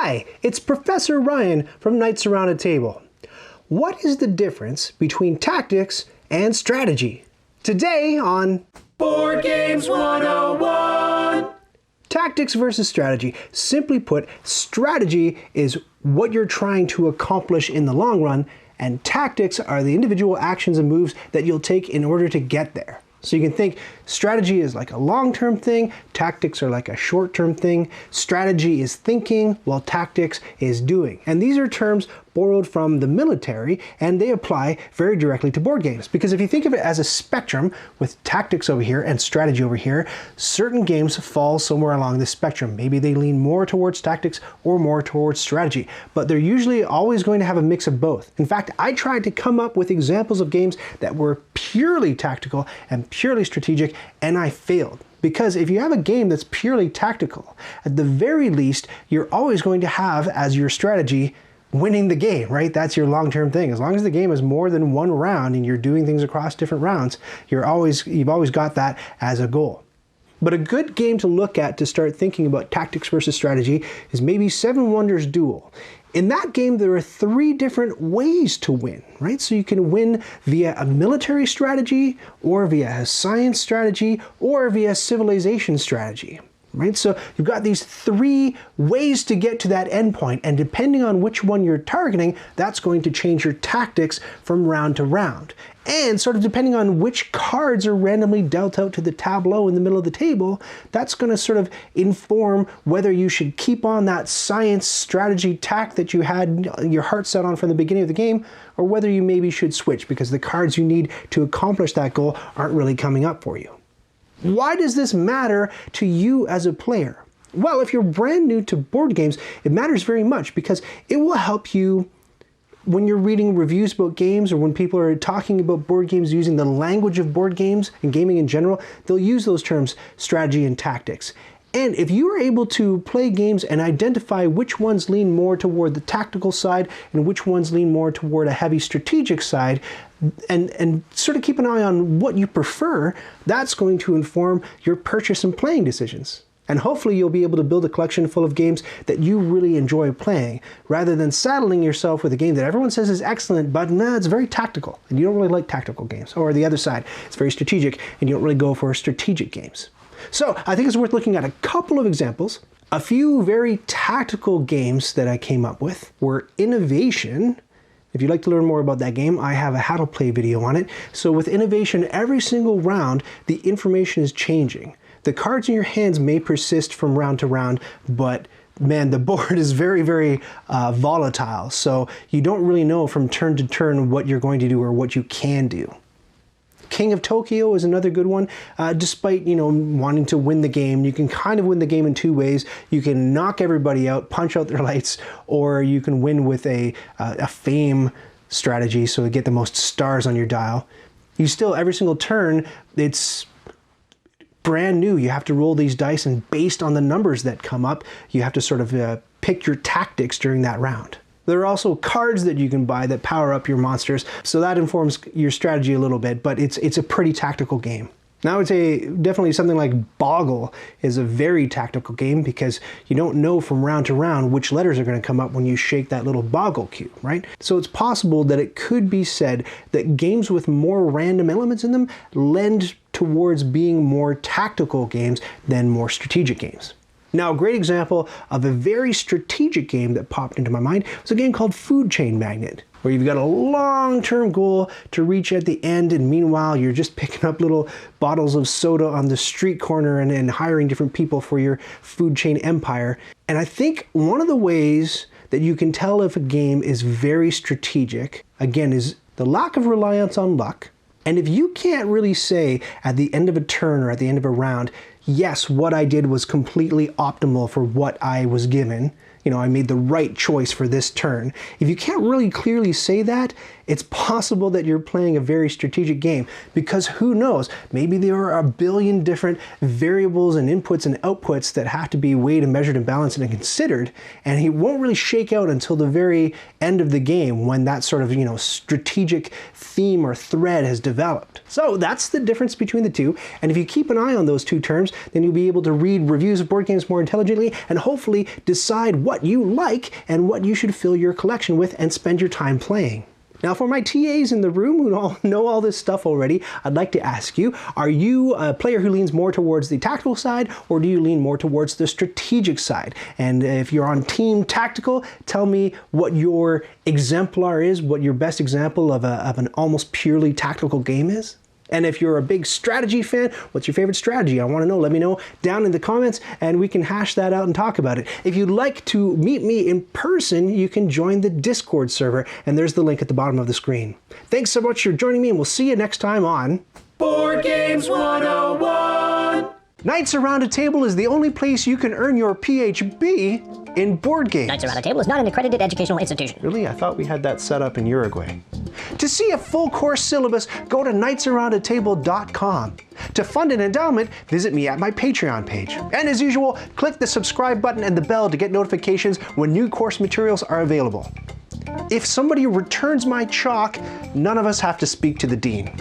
Hi, it's Professor Ryan from Knights Around a Table. What is the difference between tactics and strategy? Today on Board Games 101! Tactics versus strategy. Simply put, strategy is what you're trying to accomplish in the long run, and tactics are the individual actions and moves that you'll take in order to get there. So you can think strategy is like a long-term thing, tactics are like a short-term thing. Strategy is thinking, while tactics is doing. And these are terms borrowed from the military, and they apply very directly to board games. Because if you think of it as a spectrum, with tactics over here and strategy over here, certain games fall somewhere along the spectrum. Maybe they lean more towards tactics or more towards strategy, but they're usually always going to have a mix of both. In fact, I tried to come up with examples of games that were purely tactical and purely strategic, and I failed. Because if you have a game that's purely tactical, at the very least, you're always going to have as your strategy winning the game, right? That's your long-term thing. As long as the game is more than one round and you're doing things across different rounds, you've always got that as a goal. But a good game to look at to start thinking about tactics versus strategy is maybe Seven Wonders Duel. In that game, there are 3 different ways to win, right? So you can win via a military strategy, or via a science strategy, or via civilization strategy. Right? So you've got these 3 ways to get to that endpoint, and depending on which one you're targeting, that's going to change your tactics from round to round. And sort of depending on which cards are randomly dealt out to the tableau in the middle of the table, that's going to sort of inform whether you should keep on that science strategy tack that you had your heart set on from the beginning of the game, or whether you maybe should switch because the cards you need to accomplish that goal aren't really coming up for you. Why does this matter to you as a player? Well, if you're brand new to board games, it matters very much because it will help you when you're reading reviews about games, or when people are talking about board games using the language of board games and gaming in general, they'll use those terms strategy and tactics. And if you are able to play games and identify which ones lean more toward the tactical side and which ones lean more toward a heavy strategic side, and sort of keep an eye on what you prefer, that's going to inform your purchase and playing decisions. And hopefully you'll be able to build a collection full of games that you really enjoy playing, rather than saddling yourself with a game that everyone says is excellent, but it's very tactical, and you don't really like tactical games. Or the other side, it's very strategic, and you don't really go for strategic games. So I think it's worth looking at a couple of examples. A few very tactical games that I came up with were Innovation. If you'd like to learn more about that game, I have a how to play video on it. So with Innovation, every single round, the information is changing. The cards in your hands may persist from round to round, but man, the board is very, very volatile. So you don't really know from turn to turn what you're going to do or what you can do. King of Tokyo is another good one. Despite, wanting to win the game, you can kind of win the game in 2 ways. You can knock everybody out, punch out their lights, or you can win with a fame strategy, so to get the most stars on your dial. You still, every single turn, it's brand new. You have to roll these dice, and based on the numbers that come up, you have to sort of pick your tactics during that round. There are also cards that you can buy that power up your monsters, so that informs your strategy a little bit, but it's a pretty tactical game. Now I would say definitely something like Boggle is a very tactical game because you don't know from round to round which letters are going to come up when you shake that little Boggle cube, right? So it's possible that it could be said that games with more random elements in them lend towards being more tactical games than more strategic games. Now, a great example of a very strategic game that popped into my mind was a game called Food Chain Magnate, where you've got a long-term goal to reach at the end, and meanwhile you're just picking up little bottles of soda on the street corner and hiring different people for your food chain empire. And I think one of the ways that you can tell if a game is very strategic, again, is the lack of reliance on luck. And if you can't really say at the end of a turn or at the end of a round, yes, what I did was completely optimal for what I was given, I made the right choice for this turn. If you can't really clearly say that, it's possible that you're playing a very strategic game, because who knows, maybe there are a billion different variables and inputs and outputs that have to be weighed and measured and balanced and considered, and it won't really shake out until the very end of the game when that sort of, strategic theme or thread has developed. So that's the difference between the two, and if you keep an eye on those 2 terms, then you'll be able to read reviews of board games more intelligently and hopefully decide what you like and what you should fill your collection with and spend your time playing. Now, for my TAs in the room who all know all this stuff already, I'd like to ask you, are you a player who leans more towards the tactical side, or do you lean more towards the strategic side? And if you're on team tactical, tell me what your exemplar is, what your best example of an almost purely tactical game is. And if you're a big strategy fan, what's your favorite strategy? I want to know. Let me know down in the comments and we can hash that out and talk about it. If you'd like to meet me in person, you can join the Discord server, and there's the link at the bottom of the screen. Thanks so much for joining me, and we'll see you next time on Board Games 101. Knights Around a Table is the only place you can earn your PhD in board games. Knights Around a Table is not an accredited educational institution. Really? I thought we had that set up in Uruguay. To see a full course syllabus, go to knightsaroundatable.com. To fund an endowment, visit me at my Patreon page. And as usual, click the subscribe button and the bell to get notifications when new course materials are available. If somebody returns my chalk, none of us have to speak to the dean.